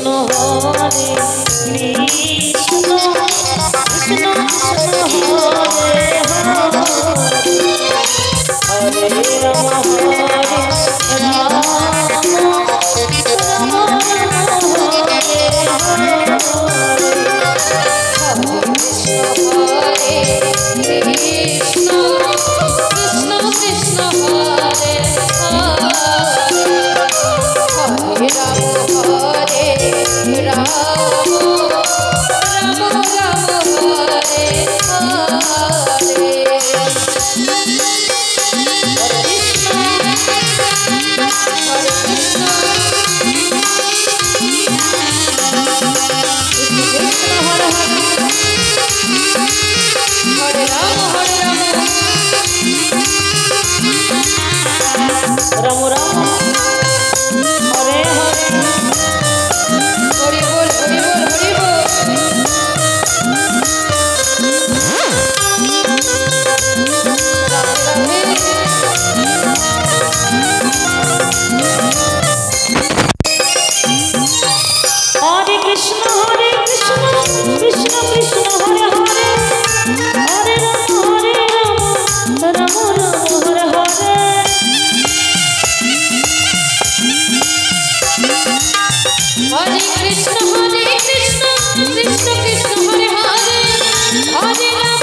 Krishna হরে Krishna Krishna Krishna Hare Hare Ram Ram Ram Hare Hare Krishna Krishna Krishna Hare Hare Ram হরে Ram Ram Ram Hare Hare Ram Ram Hare Hare Hari বল Hari বল Hari বল হরে Krishna Krishna Krishna Hare Hare Hare Ram Ram Ram Hare Hare Hare Krishna Krishna Krishna Hare Hare Hare Ram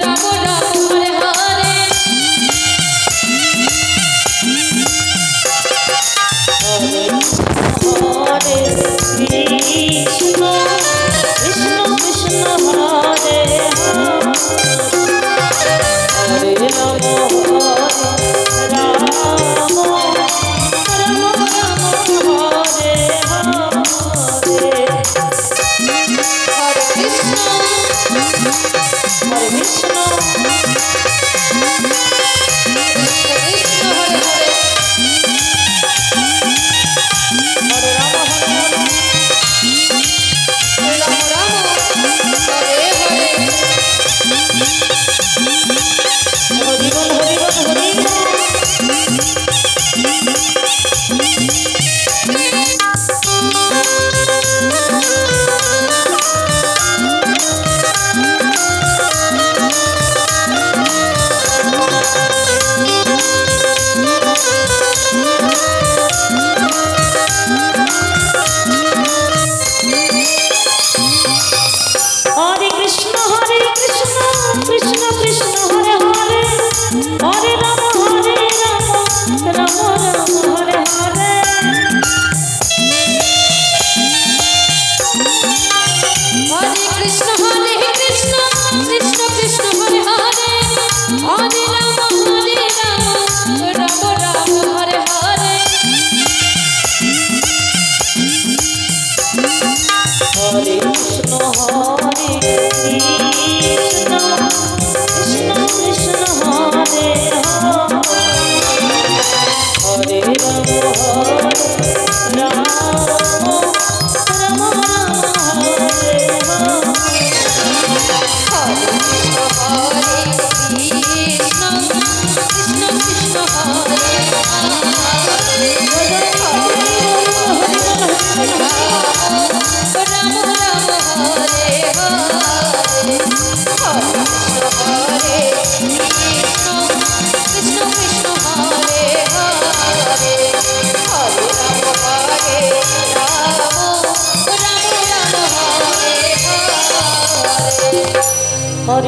Ram Ram Hare Hare Hare Hare